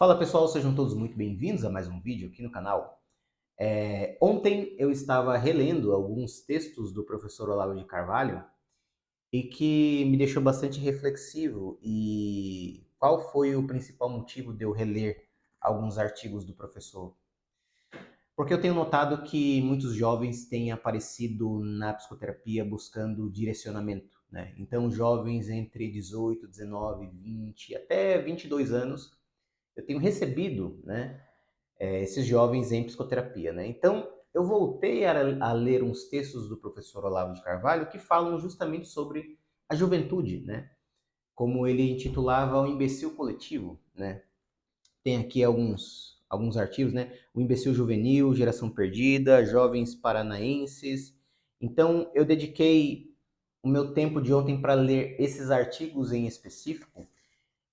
Fala pessoal, sejam todos muito bem-vindos a mais um vídeo aqui no canal. Ontem eu estava relendo alguns textos do professor Olavo de Carvalho e que me deixou bastante reflexivo. E qual foi o principal motivo de eu reler alguns artigos do professor? Porque eu tenho notado que muitos jovens têm aparecido na psicoterapia buscando direcionamento, né? Então, jovens entre 18, 19, 20, até 22 anos, eu tenho recebido, né, esses jovens em psicoterapia, né? Então, eu voltei a ler uns textos do professor Olavo de Carvalho que falam justamente sobre a juventude, né? Como ele intitulava o imbecil coletivo, né? Tem aqui alguns artigos, né? O imbecil juvenil, geração perdida, jovens paranaenses. Então, eu dediquei o meu tempo de ontem para ler esses artigos em específico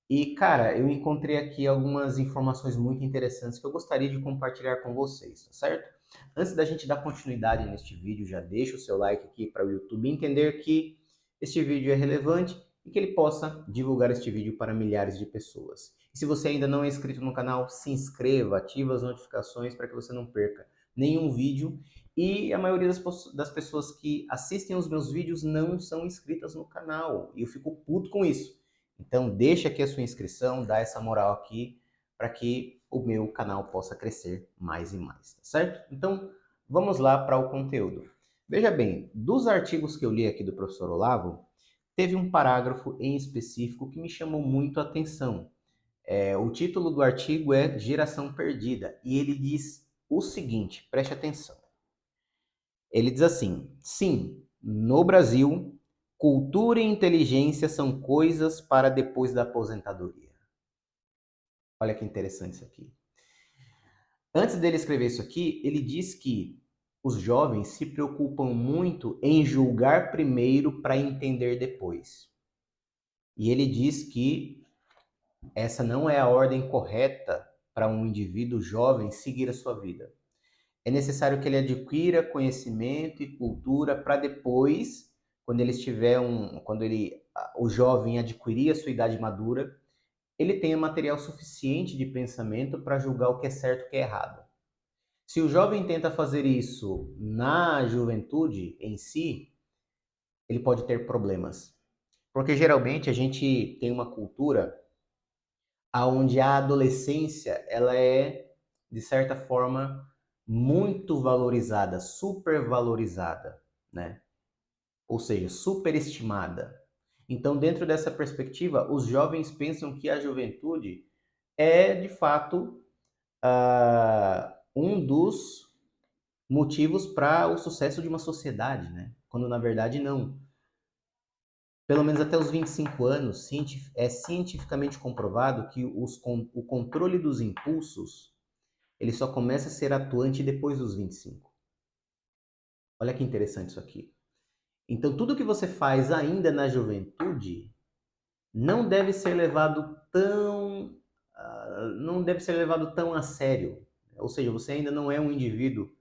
e, cara, eu encontrei aqui algumas informações muito interessantes que eu gostaria de compartilhar com vocês, tá certo? Antes da gente dar continuidade neste vídeo, já deixa o seu like aqui para o YouTube entender que este vídeo é relevante e que ele possa divulgar este vídeo para milhares de pessoas. E se você ainda não é inscrito no canal, se inscreva, ativa as notificações para que você não perca nenhum vídeo. E a maioria das pessoas que assistem os meus vídeos não são inscritas no canal. E eu fico puto com isso. Então deixa aqui a sua inscrição, dá essa moral aqui para que o meu canal possa crescer mais e mais, tá certo? Então vamos lá para o conteúdo. Veja bem, dos artigos que eu li aqui do professor Olavo, teve um parágrafo em específico que me chamou muito a atenção. O título do artigo é Geração Perdida e ele diz o seguinte, preste atenção. Ele diz assim: sim, no Brasil, cultura e inteligência são coisas para depois da aposentadoria. Olha que interessante isso aqui. Antes dele escrever isso aqui, ele diz que os jovens se preocupam muito em julgar primeiro para entender depois. E ele diz que essa não é a ordem correta para um indivíduo jovem seguir a sua vida. É necessário que ele adquira conhecimento e cultura para depois, quando o jovem adquirir a sua idade madura, ele tenha material suficiente de pensamento para julgar o que é certo e o que é errado. Se o jovem tenta fazer isso na juventude em si, ele pode ter problemas. Porque geralmente a gente tem uma cultura onde a adolescência ela é, de certa forma, muito valorizada, supervalorizada, né? Ou seja, superestimada. Então, dentro dessa perspectiva, os jovens pensam que a juventude é, de fato, um dos motivos para o sucesso de uma sociedade, né? Quando na verdade não. Pelo menos até os 25 anos, é cientificamente comprovado que o controle dos impulsos ele só começa a ser atuante depois dos 25. Olha que interessante isso aqui. Então, tudo que você faz ainda na juventude não deve ser levado não deve ser levado tão a sério. Ou seja, você ainda não é um indivíduo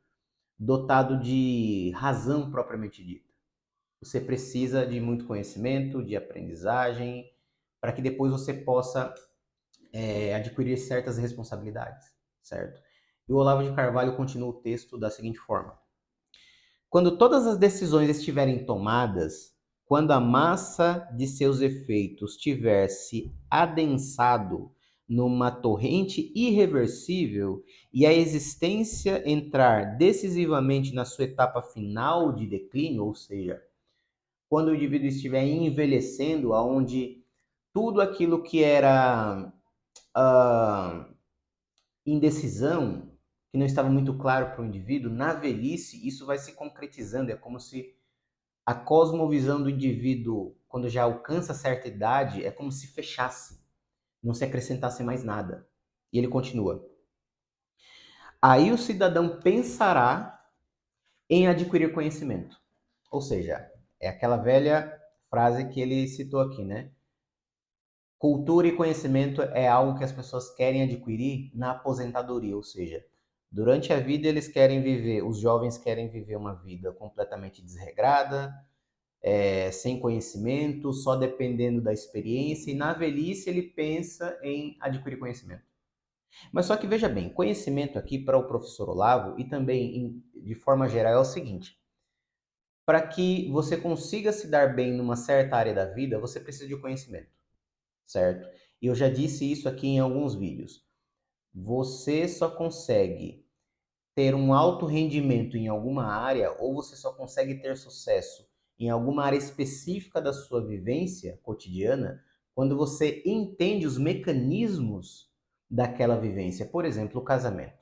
dotado de razão propriamente dita. Você precisa de muito conhecimento, de aprendizagem, para que depois você possa adquirir certas responsabilidades, certo? E o Olavo de Carvalho continua o texto da seguinte forma: quando todas as decisões estiverem tomadas, quando a massa de seus efeitos tiver se adensado numa torrente irreversível e a existência entrar decisivamente na sua etapa final de declínio, ou seja, quando o indivíduo estiver envelhecendo, aonde tudo aquilo que era ah, indecisão, que não estava muito claro para o indivíduo, na velhice isso vai se concretizando. É como se a cosmovisão do indivíduo, quando já alcança certa idade, é como se fechasse, não se acrescentasse mais nada. E ele continua: aí o cidadão pensará em adquirir conhecimento. Ou seja, é aquela velha frase que ele citou aqui, né? Cultura e conhecimento é algo que as pessoas querem adquirir na aposentadoria, ou seja, durante a vida eles querem viver, os jovens querem viver uma vida completamente desregrada, sem conhecimento, só dependendo da experiência, e na velhice ele pensa em adquirir conhecimento. Mas só que veja bem, conhecimento aqui para o professor Olavo e também de forma geral é o seguinte: para que você consiga se dar bem numa certa área da vida, você precisa de conhecimento, certo? E eu já disse isso aqui em alguns vídeos. Você só consegue ter um alto rendimento em alguma área, ou você só consegue ter sucesso em alguma área específica da sua vivência cotidiana, quando você entende os mecanismos daquela vivência. Por exemplo, o casamento.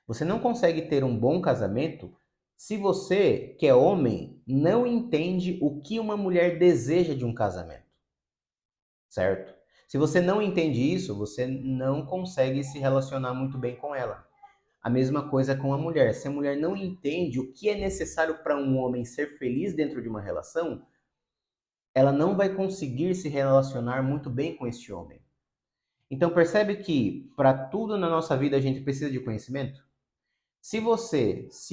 Você não consegue ter um bom casamento se você, que é homem, não entende o que uma mulher deseja de um casamento, certo? Se você não entende isso, você não consegue se relacionar muito bem com ela. A mesma coisa com a mulher. Se a mulher não entende o que é necessário para um homem ser feliz dentro de uma relação, ela não vai conseguir se relacionar muito bem com este homem. Então percebe que para tudo na nossa vida a gente precisa de conhecimento? Se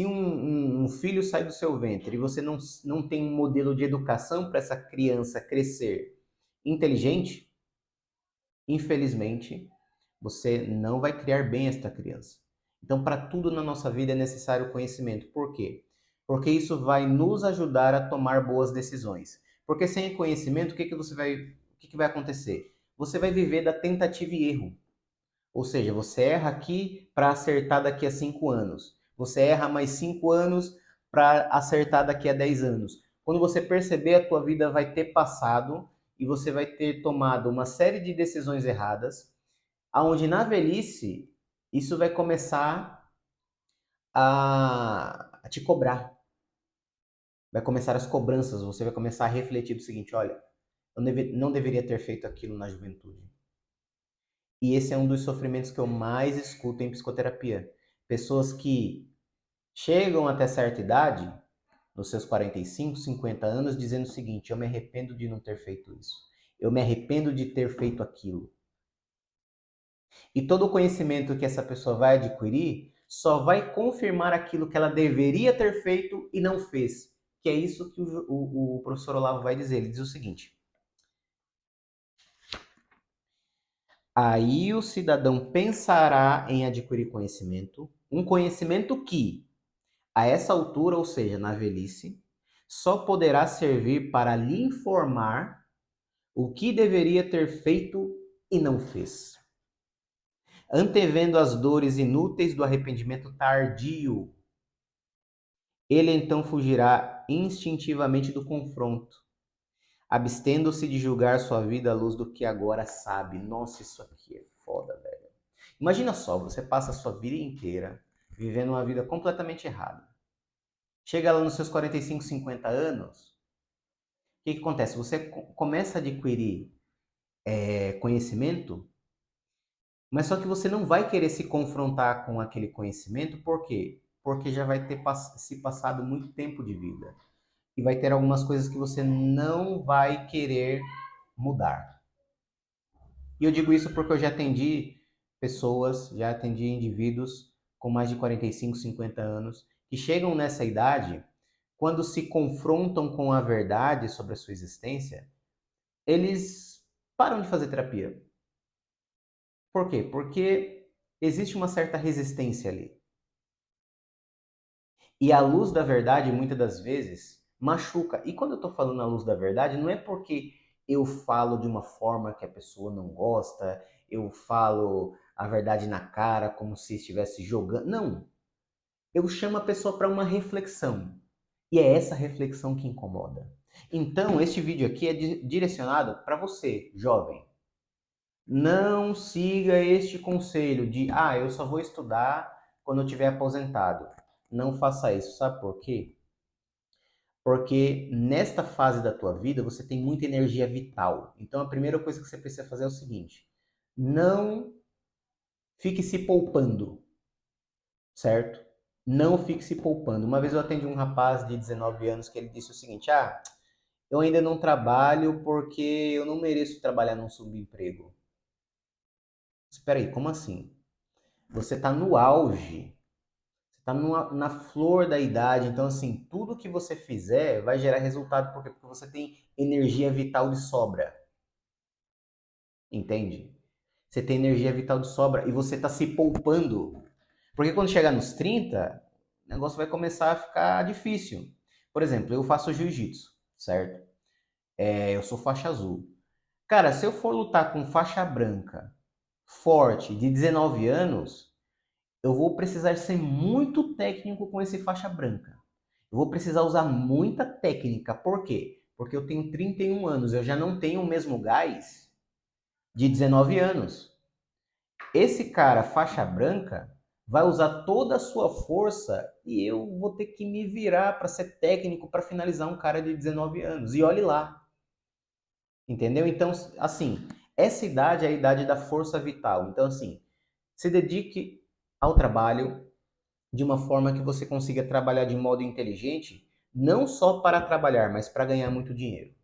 um filho sai do seu ventre e você não tem um modelo de educação para essa criança crescer inteligente, infelizmente, você não vai criar bem esta criança. Então, para tudo na nossa vida é necessário conhecimento. Por quê? Porque isso vai nos ajudar a tomar boas decisões. Porque sem conhecimento, o que vai acontecer? Você vai viver da tentativa e erro. Ou seja, você erra aqui para acertar daqui a 5 anos. Você erra mais 5 anos para acertar daqui a 10 anos. Quando você perceber, a tua vida vai ter passado e você vai ter tomado uma série de decisões erradas, aonde na velhice isso vai começar a te cobrar. Vai começar as cobranças, você vai começar a refletir do seguinte, olha, eu não deveria ter feito aquilo na juventude. E esse é um dos sofrimentos que eu mais escuto em psicoterapia. Pessoas que chegam até certa idade, nos seus 45, 50 anos, dizendo o seguinte: eu me arrependo de não ter feito isso. Eu me arrependo de ter feito aquilo. E todo o conhecimento que essa pessoa vai adquirir só vai confirmar aquilo que ela deveria ter feito e não fez. Que é isso que o professor Olavo vai dizer. Ele diz o seguinte: aí o cidadão pensará em adquirir conhecimento, um conhecimento que, a essa altura, ou seja, na velhice, só poderá servir para lhe informar o que deveria ter feito e não fez, antevendo as dores inúteis do arrependimento tardio. Ele então fugirá instintivamente do confronto, abstendo-se de julgar sua vida à luz do que agora sabe. Nossa, isso aqui é foda, velho. Imagina só, você passa a sua vida inteira vivendo uma vida completamente errada. Chega lá nos seus 45, 50 anos, o que acontece? Você começa a adquirir conhecimento, mas só que você não vai querer se confrontar com aquele conhecimento, por quê? Porque já vai ter se passado muito tempo de vida. E vai ter algumas coisas que você não vai querer mudar. E eu digo isso porque eu já atendi pessoas, já atendi indivíduos com mais de 45, 50 anos, que chegam nessa idade, quando se confrontam com a verdade sobre a sua existência, eles param de fazer terapia. Por quê? Porque existe uma certa resistência ali. E a luz da verdade, muitas das vezes, machuca. E quando eu estou falando a luz da verdade, não é porque eu falo de uma forma que a pessoa não gosta, eu falo a verdade na cara como se estivesse jogando. Não. Eu chamo a pessoa para uma reflexão. E é essa reflexão que incomoda. Então, este vídeo aqui é direcionado para você, jovem. Não siga este conselho de, eu só vou estudar quando eu estiver aposentado. Não faça isso. Sabe por quê? Porque nesta fase da tua vida você tem muita energia vital. Então a primeira coisa que você precisa fazer é o seguinte: não fique se poupando, certo? Não fique se poupando. Uma vez eu atendi um rapaz de 19 anos que ele disse o seguinte: eu ainda não trabalho porque eu não mereço trabalhar num subemprego. Espera aí, como assim? Você está no auge, você está na flor da idade, então assim, tudo que você fizer vai gerar resultado, por quê? Porque você tem energia vital de sobra, entende? Você tem energia vital de sobra e você está se poupando. Porque quando chegar nos 30, o negócio vai começar a ficar difícil. Por exemplo, eu faço jiu-jitsu, certo? Eu sou faixa azul. Cara, se eu for lutar com faixa branca, forte, de 19 anos, eu vou precisar ser muito técnico com esse faixa branca. Eu vou precisar usar muita técnica. Por quê? Porque eu tenho 31 anos, eu já não tenho o mesmo gás de 19 anos. Esse cara, faixa branca, vai usar toda a sua força e eu vou ter que me virar para ser técnico para finalizar um cara de 19 anos. E olhe lá, entendeu? Então, assim, essa idade é a idade da força vital. Então, assim, se dedique ao trabalho de uma forma que você consiga trabalhar de modo inteligente, não só para trabalhar, mas para ganhar muito dinheiro,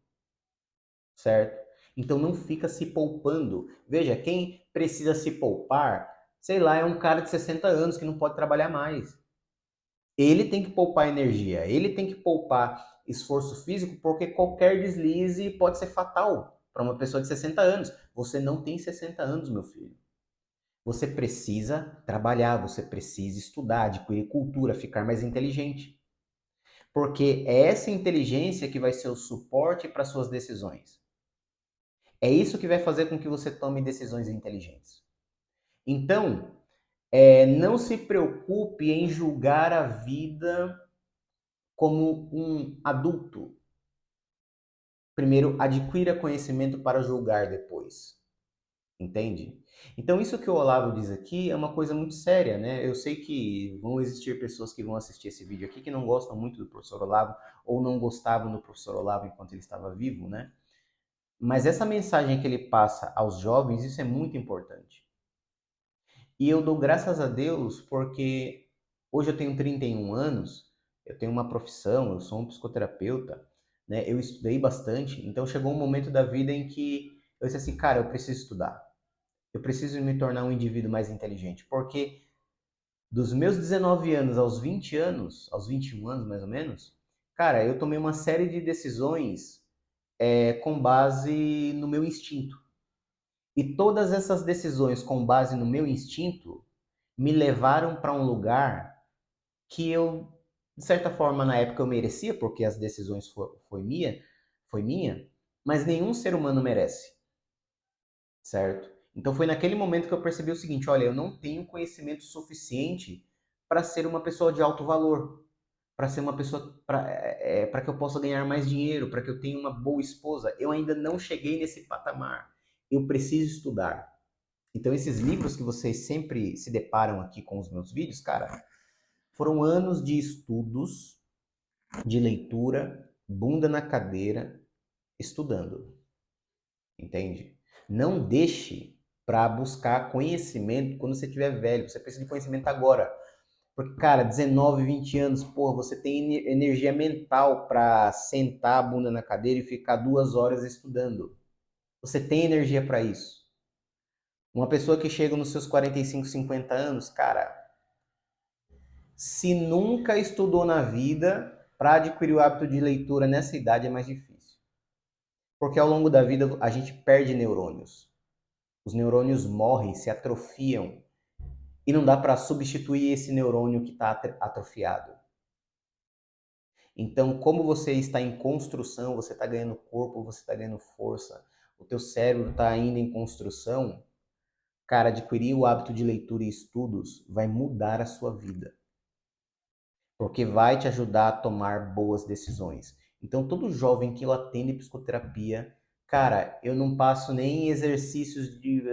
certo? Então não fica se poupando. Veja, quem precisa se poupar, sei lá, é um cara de 60 anos que não pode trabalhar mais. Ele tem que poupar energia, ele tem que poupar esforço físico, porque qualquer deslize pode ser fatal para uma pessoa de 60 anos. Você não tem 60 anos, meu filho. Você precisa trabalhar, você precisa estudar, adquirir cultura, ficar mais inteligente. Porque é essa inteligência que vai ser o suporte para suas decisões. É isso que vai fazer com que você tome decisões inteligentes. Então, não se preocupe em julgar a vida como um adulto. Primeiro, adquira conhecimento para julgar depois. Entende? Então, isso que o Olavo diz aqui é uma coisa muito séria, né? Eu sei que vão existir pessoas que vão assistir esse vídeo aqui que não gostam muito do professor Olavo ou não gostavam do professor Olavo enquanto ele estava vivo, né? Mas essa mensagem que ele passa aos jovens, isso é muito importante. E eu dou graças a Deus porque hoje eu tenho 31 anos, eu tenho uma profissão, eu sou um psicoterapeuta, né? Eu estudei bastante, então chegou um momento da vida em que eu disse assim, cara, eu preciso estudar. Eu preciso me tornar um indivíduo mais inteligente, porque dos meus 19 anos aos 20 anos, aos 21 anos mais ou menos, cara, eu tomei uma série de decisões com base no meu instinto. E todas essas decisões com base no meu instinto me levaram para um lugar que eu, de certa forma, na época eu merecia, porque as decisões foi minha, mas nenhum ser humano merece, certo? Então foi naquele momento que eu percebi o seguinte, olha, eu não tenho conhecimento suficiente para ser uma pessoa de alto valor, para ser uma pessoa para que eu possa ganhar mais dinheiro, para que eu tenha uma boa esposa. Eu ainda não cheguei nesse patamar. Eu preciso estudar. Então esses livros que vocês sempre se deparam aqui com os meus vídeos, cara, foram anos de estudos, de leitura, bunda na cadeira, estudando, entende? Não deixe para buscar conhecimento quando você estiver velho. Você precisa de conhecimento agora. Porque, cara, 19, 20 anos, porra, você tem energia mental para sentar a bunda na cadeira e ficar 2 horas estudando. Você tem energia para isso. Uma pessoa que chega nos seus 45, 50 anos, cara, se nunca estudou na vida, para adquirir o hábito de leitura nessa idade é mais difícil. Porque ao longo da vida a gente perde neurônios. Os neurônios morrem, se atrofiam. E não dá para substituir esse neurônio que está atrofiado. Então, como você está em construção, você está ganhando corpo, você está ganhando força, o teu cérebro está ainda em construção, cara, adquirir o hábito de leitura e estudos vai mudar a sua vida. Porque vai te ajudar a tomar boas decisões. Então, todo jovem que eu atendo em psicoterapia, cara, eu não passo nem exercícios de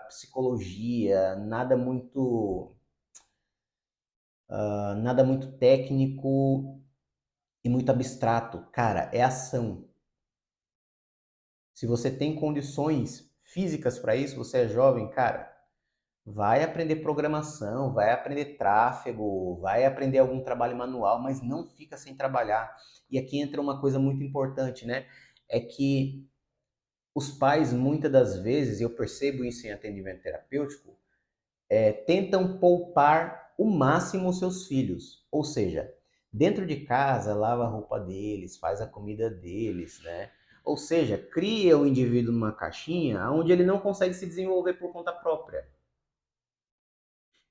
psicologia, nada muito técnico e muito abstrato. Cara, é ação. Se você tem condições físicas para isso, você é jovem, cara, vai aprender programação, vai aprender tráfego, vai aprender algum trabalho manual, mas não fica sem trabalhar. E aqui entra uma coisa muito importante, né? É que os pais, muitas das vezes, eu percebo isso em atendimento terapêutico, tentam poupar o máximo os seus filhos. Ou seja, dentro de casa, lava a roupa deles, faz a comida deles, né? Ou seja, cria o indivíduo numa caixinha onde ele não consegue se desenvolver por conta própria.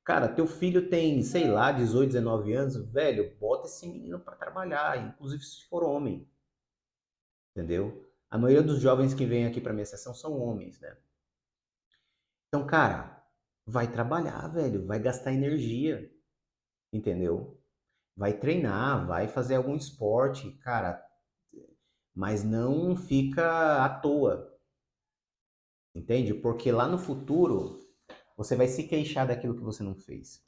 Cara, teu filho tem, sei lá, 18, 19 anos, velho, bota esse menino para trabalhar, inclusive se for homem, entendeu? A maioria dos jovens que vêm aqui para minha sessão são homens, né? Então, cara, vai trabalhar, velho, vai gastar energia, entendeu? Vai treinar, vai fazer algum esporte, cara, mas não fica à toa, entende? Porque lá no futuro você vai se queixar daquilo que você não fez.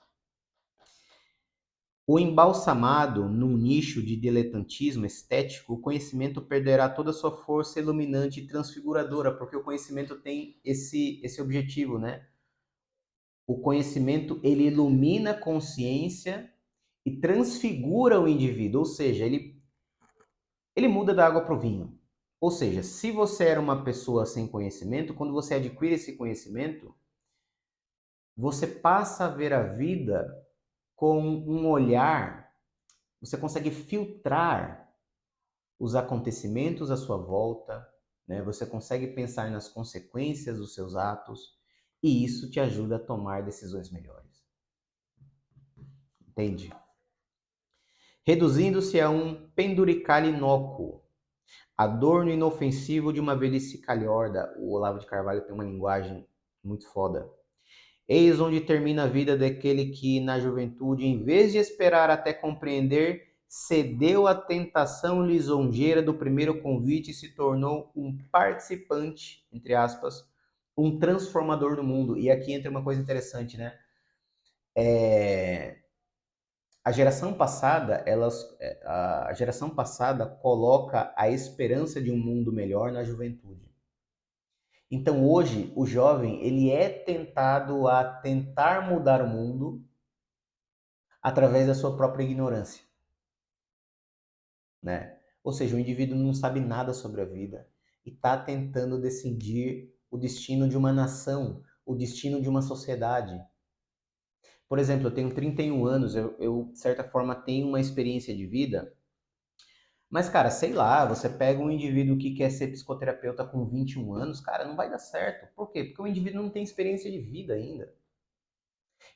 O embalsamado num nicho de diletantismo estético, o conhecimento perderá toda a sua força iluminante e transfiguradora, porque o conhecimento tem esse objetivo, né? O conhecimento, ele ilumina a consciência e transfigura o indivíduo, ou seja, ele muda da água para o vinho. Ou seja, se você era uma pessoa sem conhecimento, quando você adquire esse conhecimento, você passa a ver a vida com um olhar, você consegue filtrar os acontecimentos à sua volta, né? Você consegue pensar nas consequências dos seus atos e isso te ajuda a tomar decisões melhores. Entende? Reduzindo-se a um penduricalho inócuo, adorno inofensivo de uma velhice calhorda. O Olavo de Carvalho tem uma linguagem muito foda. Eis onde termina a vida daquele que, na juventude, em vez de esperar até compreender, cedeu à tentação lisonjeira do primeiro convite e se tornou um participante, entre aspas, um transformador do mundo. E aqui entra uma coisa interessante, né? A geração passada, a geração passada coloca a esperança de um mundo melhor na juventude. Então hoje o jovem ele é tentado a tentar mudar o mundo através da sua própria ignorância, né? Ou seja, o indivíduo não sabe nada sobre a vida e está tentando decidir o destino de uma nação, o destino de uma sociedade. Por exemplo, eu tenho 31 anos, eu de certa forma tenho uma experiência de vida. Mas, cara, sei lá, você pega um indivíduo que quer ser psicoterapeuta com 21 anos, cara, não vai dar certo. Por quê? Porque o indivíduo não tem experiência de vida ainda.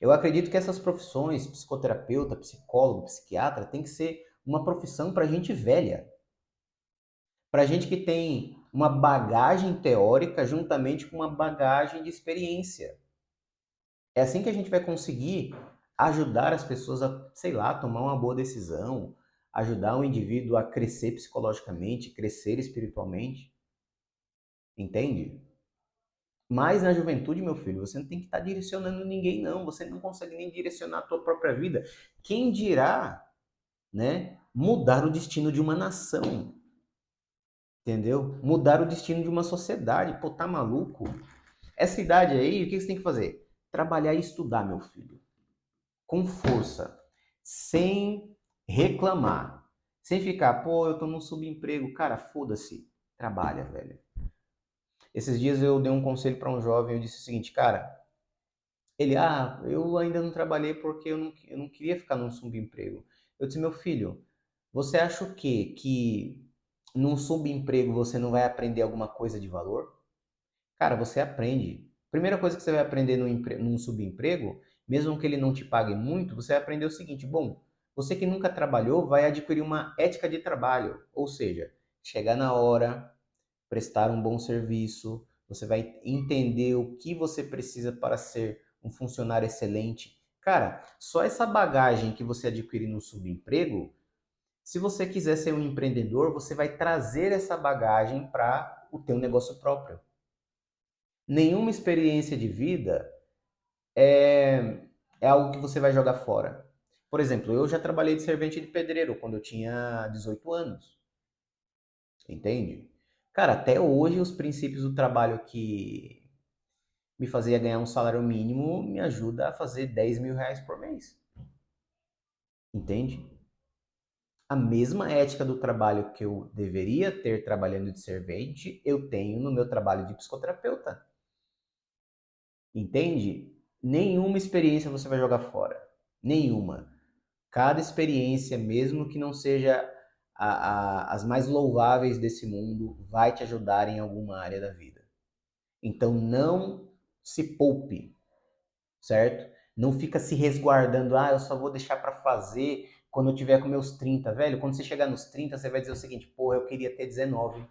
Eu acredito que essas profissões, psicoterapeuta, psicólogo, psiquiatra, tem que ser uma profissão para gente velha. Para gente que tem uma bagagem teórica juntamente com uma bagagem de experiência. É assim que a gente vai conseguir ajudar as pessoas a, sei lá, tomar uma boa decisão, ajudar o indivíduo a crescer psicologicamente, crescer espiritualmente. Entende? Mas na juventude, meu filho, você não tem que estar direcionando ninguém, não. Você não consegue nem direcionar a tua própria vida. Quem dirá, né, mudar o destino de uma nação? Entendeu? Mudar o destino de uma sociedade. Pô, tá maluco? Essa idade aí, o que você tem que fazer? Trabalhar e estudar, meu filho. Com força. Sem reclamar. Sem ficar, pô, eu tô num subemprego. Cara, foda-se. Trabalha, velho. Esses dias eu dei um conselho para um jovem, eu disse o seguinte, cara, eu ainda não trabalhei porque eu não queria ficar num subemprego. Eu disse, meu filho, você acha o quê? Que num subemprego você não vai aprender alguma coisa de valor? Cara, você aprende. Primeira coisa que você vai aprender num subemprego, mesmo que ele não te pague muito, você vai aprender o seguinte, bom, você que nunca trabalhou vai adquirir uma ética de trabalho, ou seja, chegar na hora, prestar um bom serviço, você vai entender o que você precisa para ser um funcionário excelente. Cara, só essa bagagem que você adquire no subemprego, se você quiser ser um empreendedor, você vai trazer essa bagagem para o teu negócio próprio. Nenhuma experiência de vida é algo que você vai jogar fora. Por exemplo, eu já trabalhei de servente de pedreiro quando eu tinha 18 anos. Entende? Cara, até hoje os princípios do trabalho que me fazia ganhar um salário mínimo me ajuda a fazer 10 mil reais por mês. Entende? A mesma ética do trabalho que eu deveria ter trabalhando de servente, eu tenho no meu trabalho de psicoterapeuta. Entende? Nenhuma experiência você vai jogar fora. Nenhuma. Cada experiência, mesmo que não seja as mais louváveis desse mundo vai te ajudar em alguma área da vida. Então não se poupe, certo? Não fica se resguardando, eu só vou deixar para fazer quando eu tiver com meus 30, velho. Quando você chegar nos 30, você vai dizer o seguinte, porra, eu queria ter 19.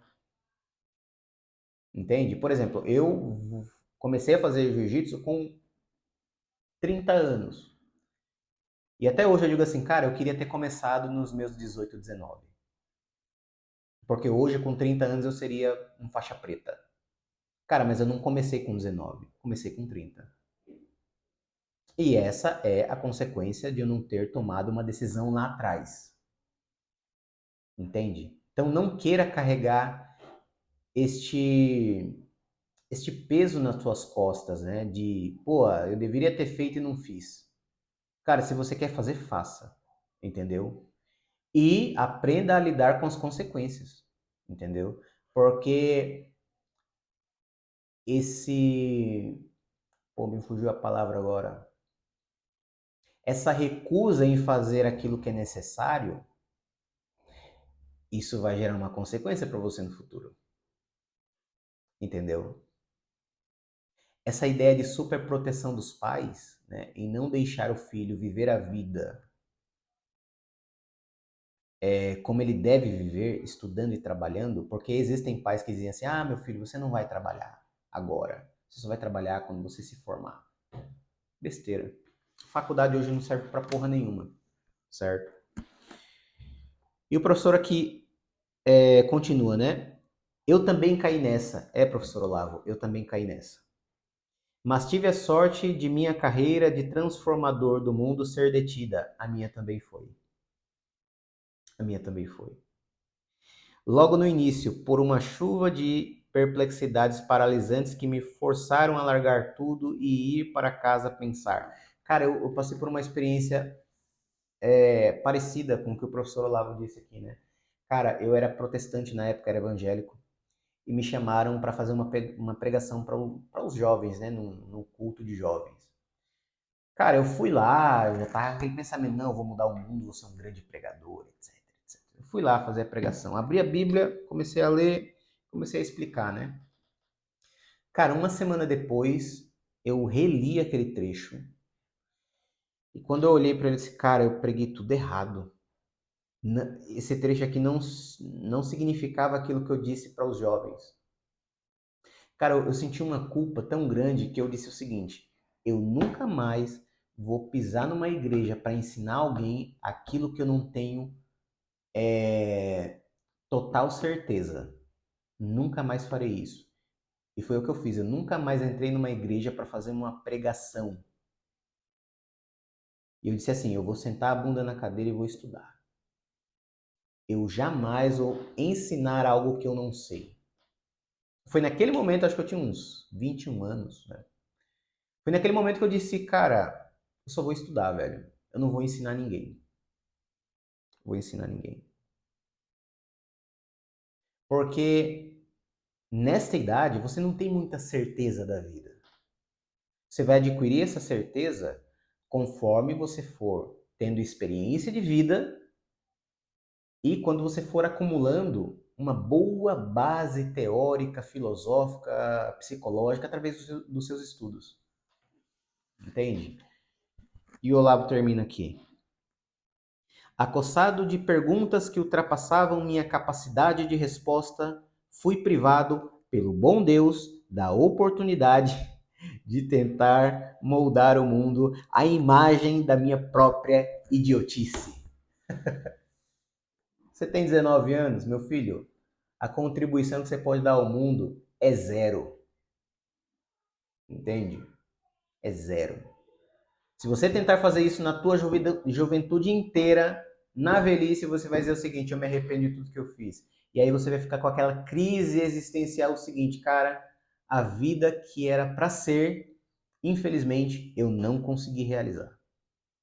Entende? Por exemplo, eu comecei a fazer jiu-jitsu com 30 anos. E até hoje eu digo assim, cara, eu queria ter começado nos meus 18, 19. Porque hoje, com 30 anos, eu seria um faixa preta. Cara, mas eu não comecei com 19, comecei com 30. E essa é a consequência de eu não ter tomado uma decisão lá atrás. Entende? Então não queira carregar este peso nas suas costas, né? De, pô, eu deveria ter feito e não fiz. Cara, se você quer fazer, faça. Entendeu? E aprenda a lidar com as consequências. Entendeu? Porque esse... Pô, me fugiu a palavra agora. Essa recusa em fazer aquilo que é necessário, isso vai gerar uma consequência para você no futuro. Entendeu? Essa ideia de superproteção dos pais, né, em não deixar o filho viver a vida como ele deve viver, estudando e trabalhando, porque existem pais que dizem assim, meu filho, você não vai trabalhar agora, você só vai trabalhar quando você se formar. Besteira. Faculdade hoje não serve pra porra nenhuma, certo? E o professor aqui continua, né? Eu também caí nessa. Professor Olavo, eu também caí nessa. Mas tive a sorte de minha carreira de transformador do mundo ser detida. A minha também foi. A minha também foi. Logo no início, por uma chuva de perplexidades paralisantes que me forçaram a largar tudo e ir para casa pensar. Cara, eu passei por uma experiência parecida com o que o professor Olavo disse aqui, né? Cara, eu era protestante na época, era evangélico, e me chamaram para fazer uma pregação para os jovens, né? No culto de jovens. Cara, eu fui lá, eu já tava com aquele pensamento, não, eu vou mudar o mundo, vou ser um grande pregador, etc, etc. Eu fui lá fazer a pregação, abri a Bíblia, comecei a ler, comecei a explicar, né? Cara, uma semana depois, eu reli aquele trecho, e quando eu olhei para ele, disse, cara, eu preguei tudo errado. Esse trecho aqui não significava aquilo que eu disse para os jovens. Cara, eu senti uma culpa tão grande que eu disse o seguinte, eu nunca mais vou pisar numa igreja para ensinar alguém aquilo que eu não tenho total certeza. Nunca mais farei isso. E foi o que eu fiz. Eu nunca mais entrei numa igreja para fazer uma pregação. E eu disse assim, eu vou sentar a bunda na cadeira e vou estudar. Eu jamais vou ensinar algo que eu não sei. Foi naquele momento, acho que eu tinha uns 21 anos, né? Foi naquele momento que eu disse, cara, eu só vou estudar, velho. Eu não vou ensinar ninguém. Vou ensinar ninguém. Porque nesta idade você não tem muita certeza da vida. Você vai adquirir essa certeza conforme você for tendo experiência de vida e quando você for acumulando uma boa base teórica, filosófica, psicológica através dos seus estudos. Entende? E o Olavo termina aqui. Acossado de perguntas que ultrapassavam minha capacidade de resposta, fui privado, pelo bom Deus, da oportunidade de tentar moldar o mundo à imagem da minha própria idiotice. Você tem 19 anos, meu filho? A contribuição que você pode dar ao mundo é zero. Entende? É zero. Se você tentar fazer isso na tua juventude inteira, na velhice você vai dizer o seguinte, eu me arrependo de tudo que eu fiz. E aí você vai ficar com aquela crise existencial o seguinte, cara, a vida que era para ser, infelizmente, eu não consegui realizar.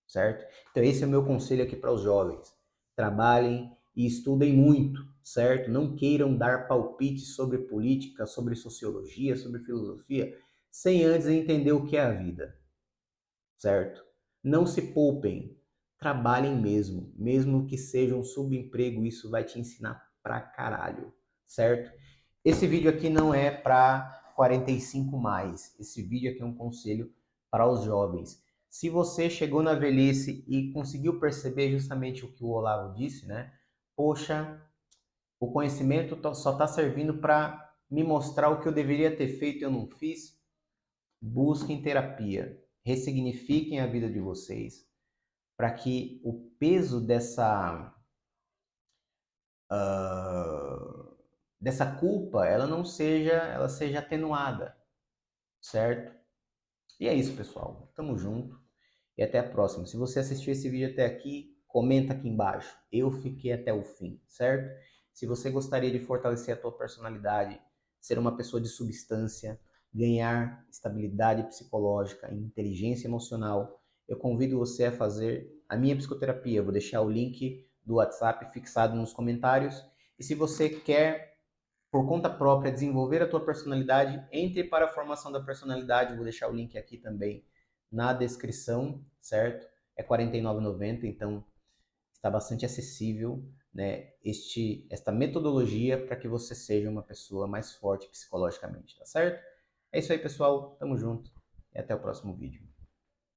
Certo? Então esse é o meu conselho aqui para os jovens. Trabalhem e estudem muito, certo? Não queiram dar palpites sobre política, sobre sociologia, sobre filosofia, sem antes entender o que é a vida, certo? Não se poupem, trabalhem mesmo, mesmo que seja um subemprego, isso vai te ensinar pra caralho, certo? Esse vídeo aqui não é para 45 mais, esse vídeo aqui é um conselho para os jovens. Se você chegou na velhice e conseguiu perceber justamente o que o Olavo disse, né? Poxa, o conhecimento só está servindo para me mostrar o que eu deveria ter feito e eu não fiz. Busquem terapia, ressignifiquem a vida de vocês, para que o peso dessa culpa ela seja atenuada, certo? E é isso, pessoal. Tamo junto e até a próxima. Se você assistiu esse vídeo até aqui, comenta aqui embaixo. Eu fiquei até o fim, certo? Se você gostaria de fortalecer a tua personalidade, ser uma pessoa de substância, ganhar estabilidade psicológica e inteligência emocional, eu convido você a fazer a minha psicoterapia. Eu vou deixar o link do WhatsApp fixado nos comentários. E se você quer por conta própria, desenvolver a tua personalidade, entre para a formação da personalidade, vou deixar o link aqui também na descrição, certo? É R$ 49,90, então está bastante acessível, né, esta metodologia para que você seja uma pessoa mais forte psicologicamente, tá certo? É isso aí, pessoal. Tamo junto e até o próximo vídeo.